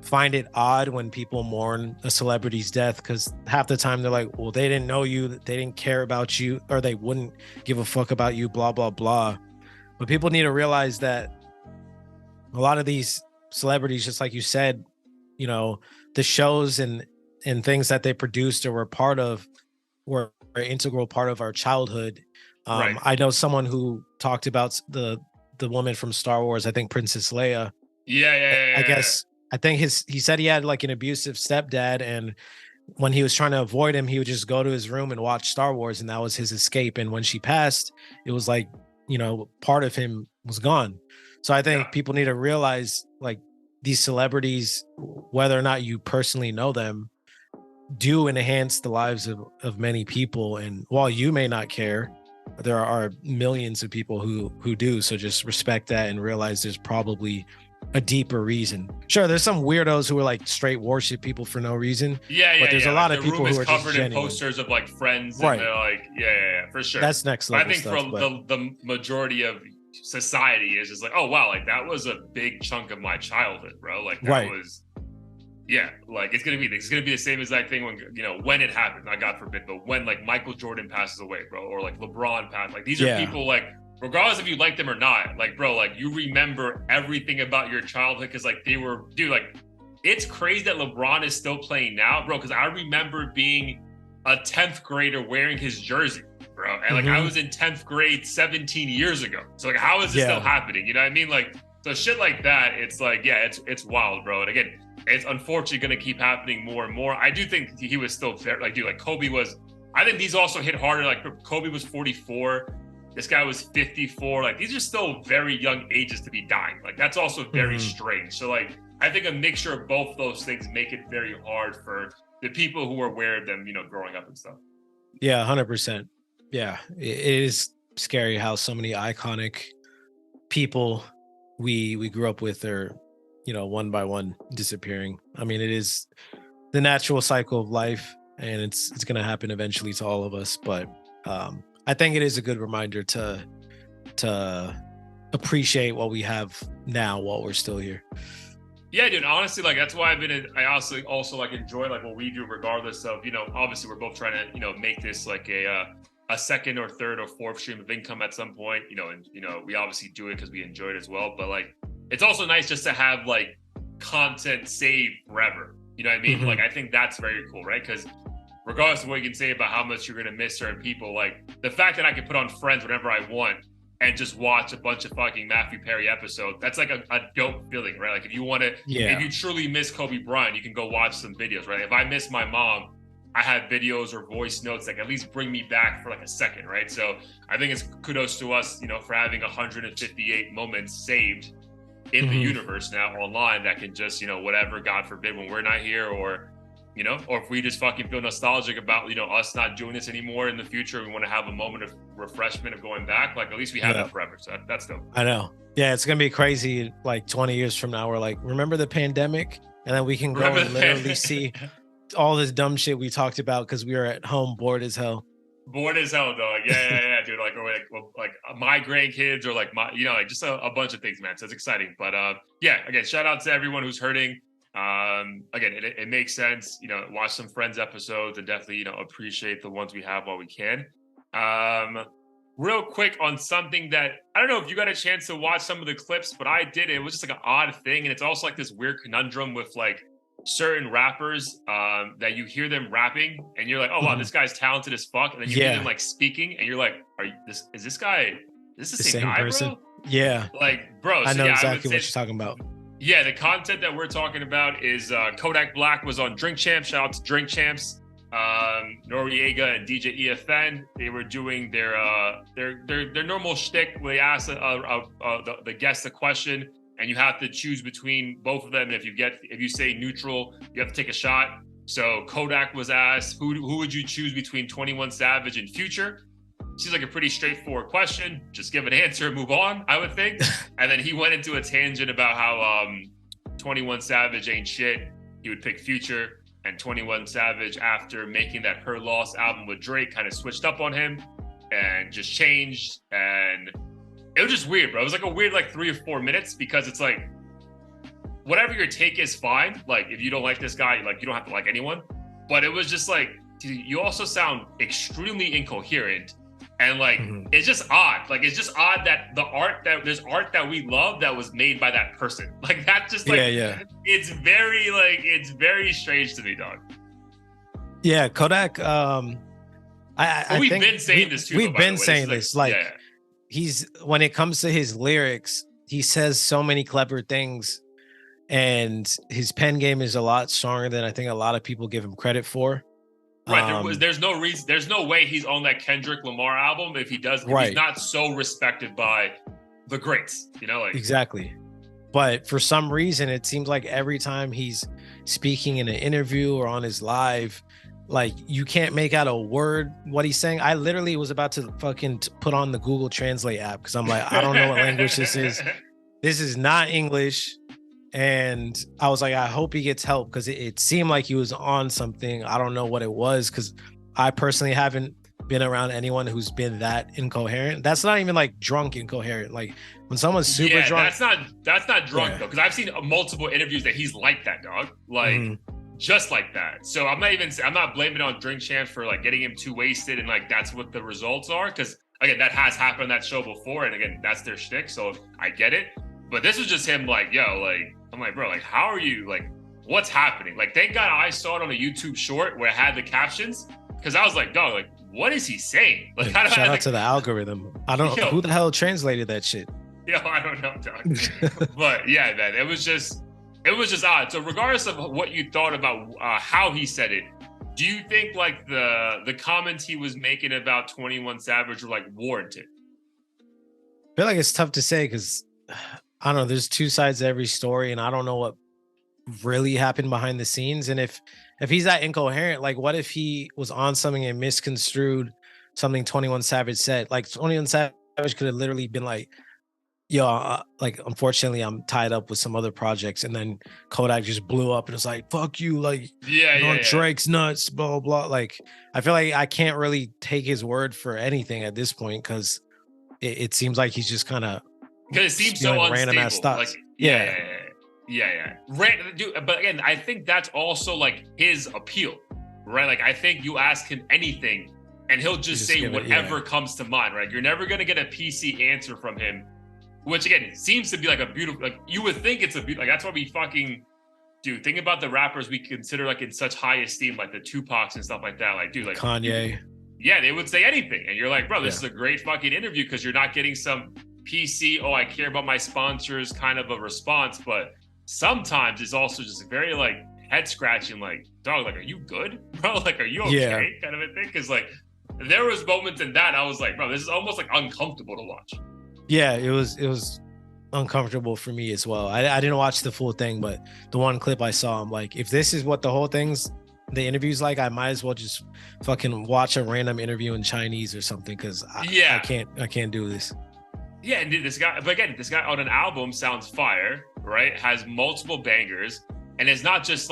find it odd when people mourn a celebrity's death, because half the time they're like, well, they didn't know you, they didn't care about you, or they wouldn't give a fuck about you, blah, blah, blah. But people need to realize that a lot of these celebrities, just like you said, you know, the shows and things that they produced or were part of were an integral part of our childhood. Right. I know someone who talked about the woman from Star Wars, I think Princess Leia. I think he said he had like an abusive stepdad, and when he was trying to avoid him, he would just go to his room and watch Star Wars, and that was his escape. And when she passed, it was like, you know, part of him was gone. So I think people need to realize, like, these celebrities, whether or not you personally know them, do enhance the lives of many people. And while you may not care, there are millions of people who do. So just respect that and realize there's probably a deeper reason. Sure, there's some weirdos who are like straight worship people for no reason. But there's a lot of people who are covered just in posters of like Friends, and they're like, for sure. That's next level. I think for the majority of society is just like, oh wow, like that was a big chunk of my childhood, bro. Like that was, like it's gonna be the same exact thing when, you know, when it happened, not God forbid, but when like Michael Jordan passes away, bro, or like LeBron passed. Like these are people, like, regardless if you like them or not, like, bro, like you remember everything about your childhood, because like they were, dude, like it's crazy that LeBron is still playing now, bro, because I remember being a 10th grader wearing his jersey, bro, and like I was in 10th grade 17 years ago. So like, how is this still happening? You know what I mean? Like, so shit like that, it's like, it's wild, bro. And again, it's unfortunately going to keep happening more and more. I do think he was still very, like, dude, like Kobe was, I think these also hit harder. Like Kobe was 44. This guy was 54. Like, these are still very young ages to be dying. Like, that's also very strange. So like, I think a mixture of both those things make it very hard for the people who are aware of them, you know, growing up and stuff. Yeah, 100%. Yeah, it is scary how so many iconic people we grew up with are, you know, one by one disappearing. I mean, it is the natural cycle of life, and it's going to happen eventually to all of us. But I think it is a good reminder to appreciate what we have now while we're still here. Yeah, dude. Honestly, like that's why I also like enjoy like what we do, regardless of, you know, obviously we're both trying to, you know, make this like a second or third or fourth stream of income at some point, you know, and you know, we obviously do it because we enjoy it as well. But like, it's also nice just to have like content saved forever. You know what I mean? Like, I think that's very cool, right? Because regardless of what you can say about how much you're gonna miss certain people, like the fact that I can put on Friends whenever I want and just watch a bunch of fucking Matthew Perry episodes, that's like a dope feeling, right? Like if you want to, if you truly miss Kobe Bryant, you can go watch some videos, right? If I miss my mom, I have videos or voice notes that can at least bring me back for like a second, right? So I think it's kudos to us, you know, for having 158 moments saved in the universe now online that can just, you know, whatever, God forbid, when we're not here, or, you know, or if we just fucking feel nostalgic about, you know, us not doing this anymore in the future, we want to have a moment of refreshment of going back, like at least we have that forever. So that's dope. I know. Yeah, it's gonna be crazy. Like 20 years from now, we're like, remember the pandemic? And then we can go and literally see all this dumb shit we talked about because we were at home bored as hell. Bored as hell, dog. Yeah, dude. Like, or like my grandkids, or like my, you know, like just a bunch of things, man. So it's exciting. But yeah, again, shout out to everyone who's hurting. Again, it makes sense, you know, watch some Friends episodes and definitely, you know, appreciate the ones we have while we can. Real quick on something that I don't know if you got a chance to watch some of the clips, but I did. It was just like an odd thing, and it's also like this weird conundrum with like certain rappers that you hear them rapping and you're like, oh wow, this guy's talented as fuck, and then you hear them like speaking and you're like, is this guy, is this the same guy, person? bro? Yeah, like, bro, I so know yeah, exactly what you're talking about. Yeah, the content that we're talking about is Kodak Black was on Drink Champs. Shout out to Drink Champs. Noriega and DJ EFN, they were doing their normal shtick where they ask the guest a question and you have to choose between both of them. And if you say neutral, you have to take a shot. So Kodak was asked, who would you choose between 21 Savage and Future? Seems like a pretty straightforward question. Just give an answer and move on, I would think. And then he went into a tangent about how 21 Savage ain't shit. He would pick Future. And 21 Savage, after making that Her Loss album with Drake, kind of switched up on him and just changed. And it was just weird, bro. It was like a weird 3 or 4 minutes, because it's like, whatever your take is fine. Like, if you don't like this guy, you don't have to like anyone. But it was just like, dude, you also sound extremely incoherent. And it's just odd. It's just odd that there's art that we love that was made by that person. That just it's very strange to me, dog. Yeah, Kodak. We've been saying this too. We've been saying this. He's, when it comes to his lyrics, he says so many clever things, and his pen game is a lot stronger than I think a lot of people give him credit for. Right, there's no reason, there's no way he's on that Kendrick Lamar album if he's not so respected by the greats, Exactly. But for some reason, it seems like every time he's speaking in an interview or on his live, you can't make out a word what he's saying. I literally was about to fucking put on the Google Translate app because I'm like, I don't know what language this is. This is not English. And I was like, I hope he gets help, because it seemed like he was on something. I don't know what it was, because I personally haven't been around anyone who's been that incoherent. That's not even drunk incoherent. When someone's super drunk. That's not drunk though, because I've seen multiple interviews that he's like that, dog. Just like that. So I'm not blaming it on Drink Champs for getting him too wasted and that's what the results are. Because again, that has happened on that show before, and again, that's their shtick. So I get it. But this was just him I'm like, bro, how are you, what's happening? Thank God I saw it on a YouTube short where it had the captions, because I was like, dog, what is he saying? Shout out to the algorithm. I don't know who the hell translated that shit. I don't know, dog. But yeah, man, it was just odd. So regardless of what you thought about how he said it, do you think the comments he was making about 21 Savage were warranted? I feel like it's tough to say, because I don't know, there's two sides to every story, and I don't know what really happened behind the scenes. And if he's that incoherent, what if he was on something and misconstrued something 21 Savage said? 21 Savage could have literally been yo, unfortunately I'm tied up with some other projects, and then Kodak just blew up and was like, fuck you, Drake's nuts, blah blah. I feel like I can't really take his word for anything at this point, because it seems like he's just kind of, because it seems so unstable. Random ass thoughts. Yeah. Dude, but again, I think that's also his appeal, right? I think you ask him anything and he'll just say whatever comes to mind, right? You're never gonna get a PC answer from him, which again seems to be a beautiful. You would think it's a beautiful. That's why we fucking dude. Think about the rappers we consider in such high esteem, the Tupacs and stuff like that. Kanye. Yeah, they would say anything, and you're like, bro, this is a great fucking interview, because you're not getting some PC, I care about my sponsors kind of a response. But sometimes it's also just very head scratching, dog, are you good, bro? Are you okay? Kind of a thing. Because there was moments in that I was like, bro, this is almost uncomfortable to watch. Yeah, it was uncomfortable for me as well. I didn't watch the full thing, but the one clip I saw, I'm like, if this is what the whole the interview's I might as well just fucking watch a random interview in Chinese or something, because I can't do this. Yeah, and this guy on an album sounds fire, right? Has multiple bangers, and it's not just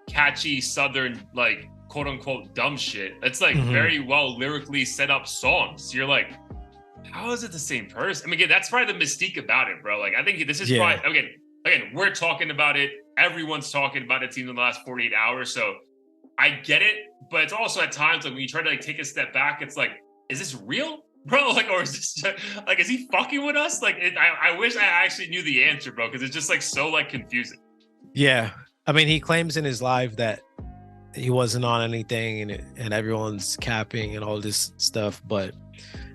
catchy Southern, quote unquote dumb shit. It's very well lyrically set up songs. You're like, how is it the same person? I mean, again, that's probably the mystique about it, bro. I think this is probably, again, we're talking about it. Everyone's talking about it, seems in the last 48 hours. So I get it, but it's also at times when you try to take a step back, it's is this real? Bro, or is this just, is he fucking with us? I wish I actually knew the answer, bro, because it's just so confusing. Yeah, I mean, he claims in his live that he wasn't on anything and everyone's capping and all this stuff. But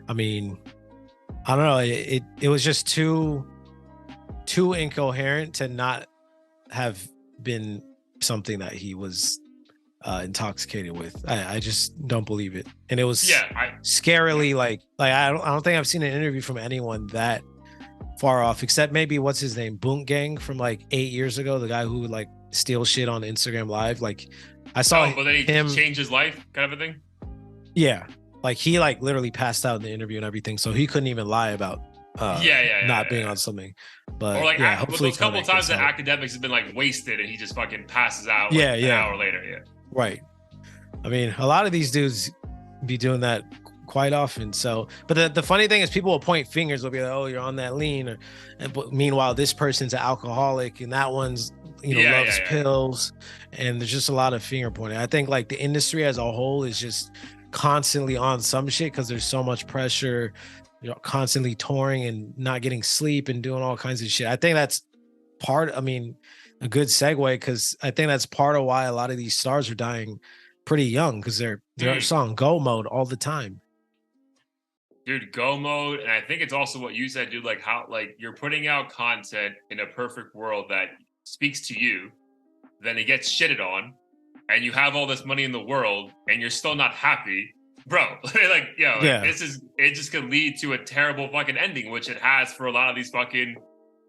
I mean, I don't know. It was just too incoherent to not have been something that he was intoxicated with. I just don't believe it. And it was scarily like I don't think I've seen an interview from anyone that far off, except maybe what's his name, Boont Gang from like 8 years ago, the guy who would like steal shit on Instagram Live. Like I saw but then him change his life, kind of a thing. Yeah, like he like literally passed out in the interview and everything, so he couldn't even lie about not being on something. But or like hopefully those couple times that academics have been like wasted and he just fucking passes out an hour later. Right. I mean, a lot of these dudes be doing that quite often. So, but the funny thing is, people will point fingers. Will be like, "Oh, you're on that lean," but meanwhile, this person's an alcoholic and that one's loves pills, and there's just a lot of finger pointing. I think like the industry as a whole is just constantly on some shit because there's so much pressure, constantly touring and not getting sleep and doing all kinds of shit. I think that's a good segue, because I think that's part of why a lot of these stars are dying pretty young, because they're on go mode all the time. Dude, go mode. And I think it's also what you said, dude, like how like you're putting out content in a perfect world that speaks to you, then it gets shitted on, and you have all this money in the world and you're still not happy, bro. It just could lead to a terrible fucking ending, which it has for a lot of these fucking,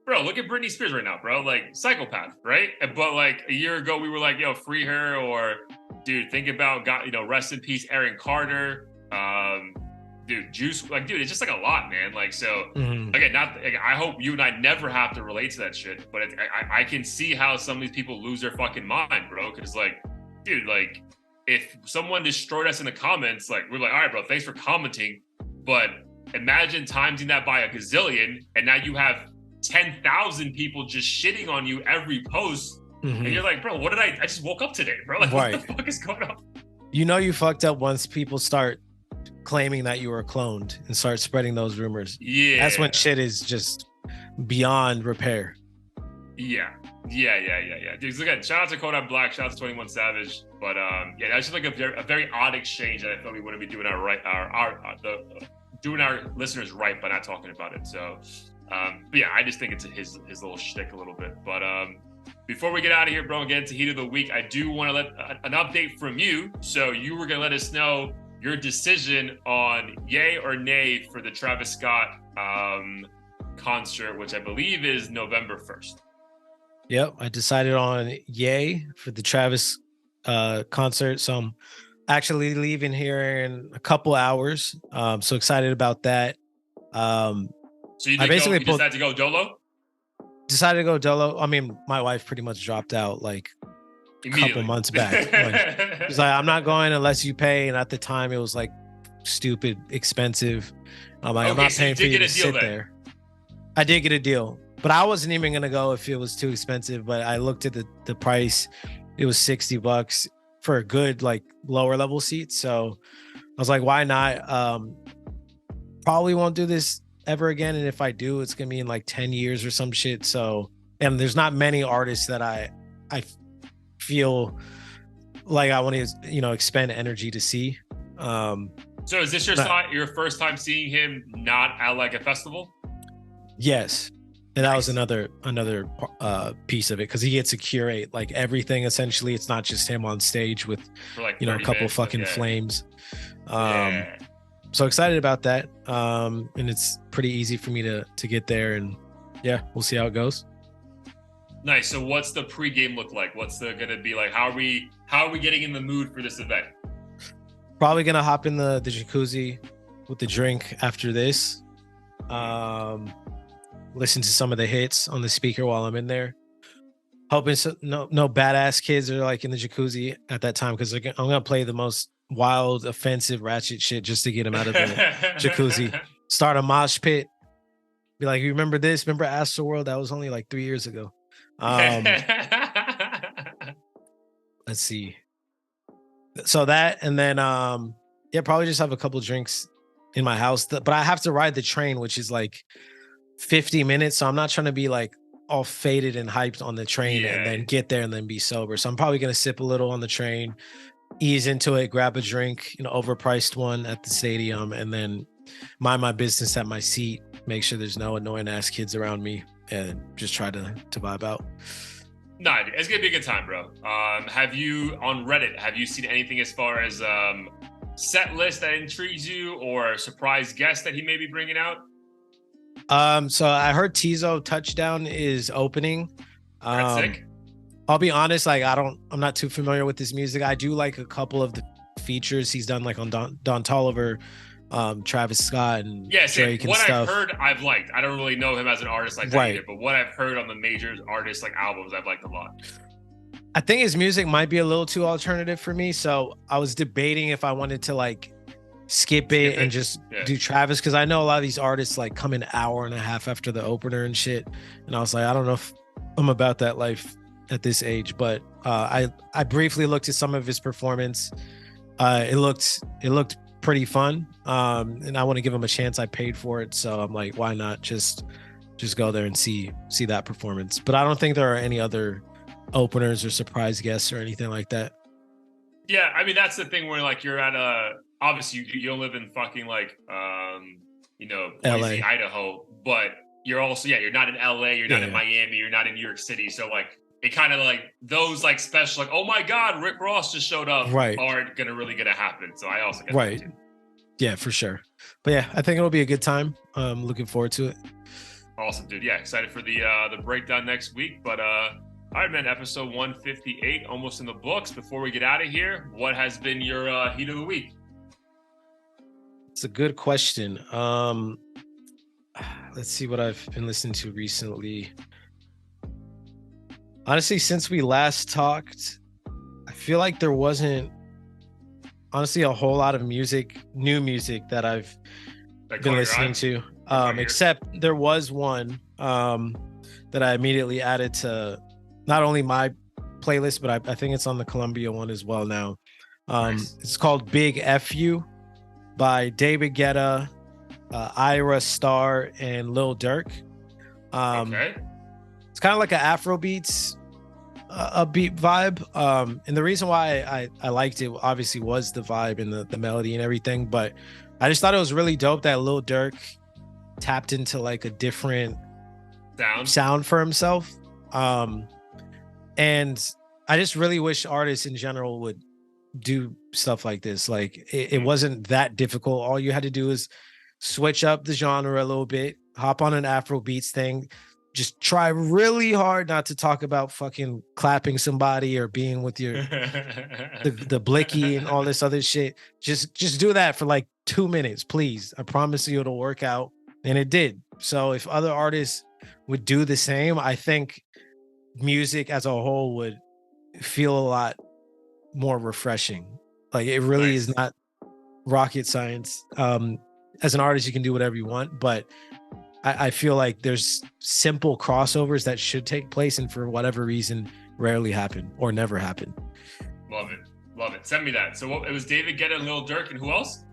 bro, look at Britney Spears right now, bro. Like, psychopath, right? But like a year ago, we were like, yo, free her. Or, dude, think about, God, rest in peace, Aaron Carter. Dude, Juice. Like, dude, it's just like a lot, man. Like, so again, I hope you and I never have to relate to that shit. But I can see how some of these people lose their fucking mind, bro. Because like, dude, like if someone destroyed us in the comments, like we're like, all right, bro, thanks for commenting. But imagine timesing that by a gazillion, and now you have 10,000 people just shitting on you every post. And you're like, bro, what did I just woke up today, bro. Like, what the fuck is going on? You fucked up once people start claiming that you were cloned and start spreading those rumors. Yeah. That's when shit is just beyond repair. Yeah. Dude, again, shout out to Kodak Black, shout out to 21 Savage. But that's just like a very odd exchange that I feel we wouldn't be doing doing our listeners right by not talking about it. So but yeah, I just think it's his little shtick a little bit. But before we get out of here, bro, and get into heat of the week, I do want to let an update from you. So you were gonna let us know your decision on yay or nay for the Travis Scott concert, which I believe is November 1st. Yep, I decided on yay for the Travis concert. So I'm actually leaving here in a couple hours. So excited about that. So you decided to go dolo? Decided to go dolo. I mean, my wife pretty much dropped out like a couple months back. She's like, I'm not going unless you pay. And at the time, it was like stupid expensive. I'm like, I'm not paying for you to sit there. I did get a deal, but I wasn't even gonna go if it was too expensive. But I looked at the price; it was $60 for a good like lower level seat. So I was like, why not? Probably won't do this ever again, and if I do, it's gonna be in like 10 years or some shit. So, and there's not many artists that I feel like I want to expend energy to see. So is this your first time seeing him not at like a festval? Yes, and that was another piece of it, because he gets to curate like everything. Essentially, it's not just him on stage with like a couple fucking flames. So excited about that. And it's pretty easy for me to get there, and yeah, we'll see how it goes. Nice. So what's the pregame look like? What's gonna be like? How are we getting in the mood for this event? Probably gonna hop in the jacuzzi with the drink after this. Listen to some of the hits on the speaker while I'm in there. Hoping no badass kids are like in the jacuzzi at that time, because I'm gonna play the most wild, offensive, ratchet shit just to get them out of the jacuzzi. Start a mosh pit. Be like, you remember this? Remember Astroworld? That was only like 3 years ago. Let's see. So that, and then probably just have a couple drinks in my house. But I have to ride the train, which is like 50 minutes. So I'm not trying to be like all faded and hyped on the train and then get there and then be sober. So I'm probably going to sip a little on the train, ease into it, grab a drink, overpriced one at the stadium, and then mind my business at my seat, make sure there's no annoying ass kids around me, and just try to vibe out. Nah, it's gonna be a good time, bro. Have you on Reddit, have you seen anything as far as set list that intrigues you or surprise guest that he may be bringing out? So I heard Tizo Touchdown is opening. That's sick. I'll be honest, like I'm not too familiar with his music. I do like a couple of the features he's done, like on Don Toliver, Travis Scott, and Drake and what stuff. I've heard, I've liked. I don't really know him as an artist like that either, but what I've heard on the major artists like albums, I've liked a lot. I think his music might be a little too alternative for me, so I was debating if I wanted to like skip it and just do Travis, because I know a lot of these artists like come an hour and a half after the opener and shit, and I was like, I don't know if I'm about that life at this age. But I briefly looked at some of his performance. It looked pretty fun, and I want to give him a chance. I paid for it, so I'm like, why not just go there and see that performance? But I don't think there are any other openers or surprise guests or anything like that. Yeah, I mean, that's the thing where like you're at obviously you don't live in fucking like Boise, Idaho, but you're also you're not in LA, you're not in Miami, you're not in New York City, so like it kind of like those like special, like, oh my God, Rick Ross just showed up, aren't gonna happen. So I also get that too. Yeah, for sure. But yeah, I think it'll be a good time. Looking forward to it. Awesome, dude. Yeah, excited for the breakdown next week. But all right, man, episode 158 almost in the books. Before we get out of here, what has been your heat of the week? It's a good question. Let's see what I've been listening to recently. Honestly, since we last talked, I feel like there wasn't honestly a whole lot of new music that I've been listening to. Except there was one that I immediately added to not only my playlist, but I think it's on the Columbia one as well now. Nice. It's called Big FU by David Guetta, Ira Star, and Lil Durk. It's kind of like an Afrobeats upbeat vibe. And the reason why I liked it obviously was the vibe and the melody and everything, but I just thought it was really dope that Lil Durk tapped into like a different sound for himself. And I just really wish artists in general would do stuff like this. Like it wasn't that difficult. All you had to do is switch up the genre a little bit, hop on an Afro beats thing, just try really hard not to talk about fucking clapping somebody or being with your the blicky and all this other shit. Just do that for like 2 minutes, please. I promise you it'll work out. And it did. So if other artists would do the same, I think music as a whole would feel a lot more refreshing. Like it really is not rocket science. As an artist, you can do whatever you want, but I feel like there's simple crossovers that should take place and for whatever reason rarely happen or never happen. Love it. Send me that. So it was David Guetta and Lil Durk, and who else?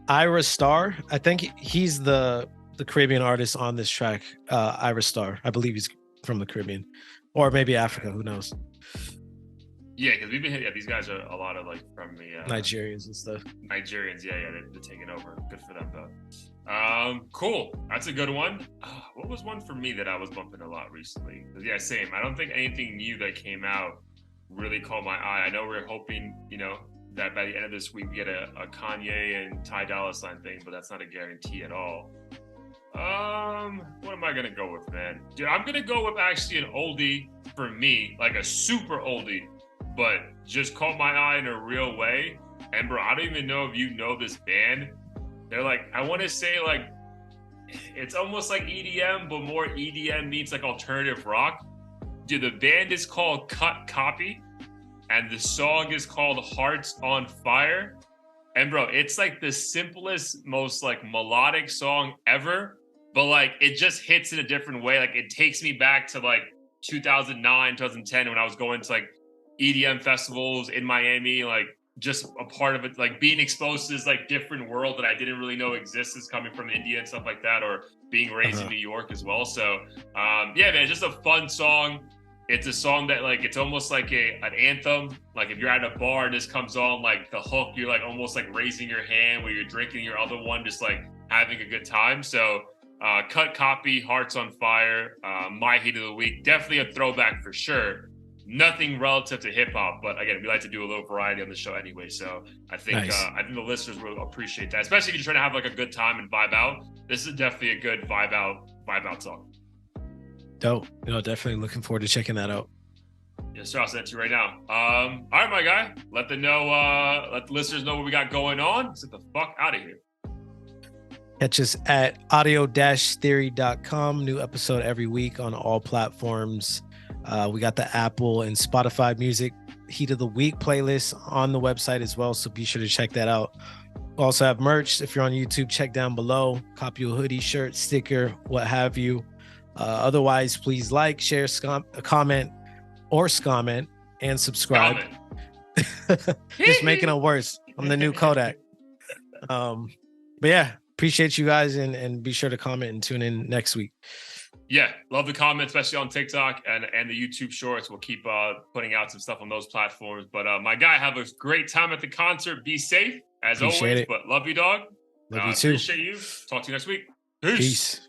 Ira Star. I think he's the Caribbean artist on this track. Ira Star. I believe he's from the Caribbean or maybe Africa. Who knows? Yeah, because we've been these guys are a lot of like from the Nigerians and stuff. Nigerians, they're taking over. Good for them though. Cool. That's a good one. What was one for me that I was bumping a lot recently? Same. I don't think anything new that came out really caught my eye. I know we're hoping, that by the end of this week we get a Kanye and Ty Dolla $ign thing, but that's not a guarantee at all. What am I gonna go with, man? Dude, I'm gonna go with actually an oldie for me, like a super oldie, but just caught my eye in a real way. And bro, I don't even know if you know this band. They're like, I want to say like, it's almost like EDM, but more EDM meets like alternative rock. Dude, the band is called Cut Copy, and the song is called Hearts on Fire. And bro, it's like the simplest, most like melodic song ever, but like it just hits in a different way. Like it takes me back to like 2009, 2010 when I was going to like EDM festivals in Miami. Like just a part of it, like being exposed to this like different world that I didn't really know existed, coming from India and stuff like that, or being raised in New York as well. So yeah, man, it's just a fun song. It's a song that like, it's almost like an anthem. Like if you're at a bar and this comes on, like the hook, you're like almost like raising your hand where you're drinking your other one, just like having a good time. So Cut Copy, Hearts on Fire, my Heat of the Week, definitely a throwback for sure. Nothing relative to hip hop, but again, we like to do a little variety on the show anyway. So I think the listeners will appreciate that, especially if you're trying to have like a good time and vibe out. This is definitely a good vibe out song. Dope. Definitely looking forward to checking that out. Yes, sir. I'll send it to you right now. All right, my guy. Let the listeners know what we got going on. Let's get the fuck out of here. Catch us at audio-theory.com. New episode every week on all platforms. We got the Apple and Spotify Music Heat of the Week playlist on the website as well, so be sure to check that out. We also have merch. If you're on YouTube, check down below. Copy a hoodie, shirt, sticker, what have you. Otherwise, please like, share, comment, and subscribe. Just making it worse. I'm the new Kodak. But yeah, appreciate you guys, and be sure to comment and tune in next week. Yeah, love the comments, especially on TikTok and the YouTube shorts. We'll keep putting out some stuff on those platforms. But my guy, have a great time at the concert. Be safe as always. But love you, dog. Love you too. Appreciate you. Talk to you next week. Peace.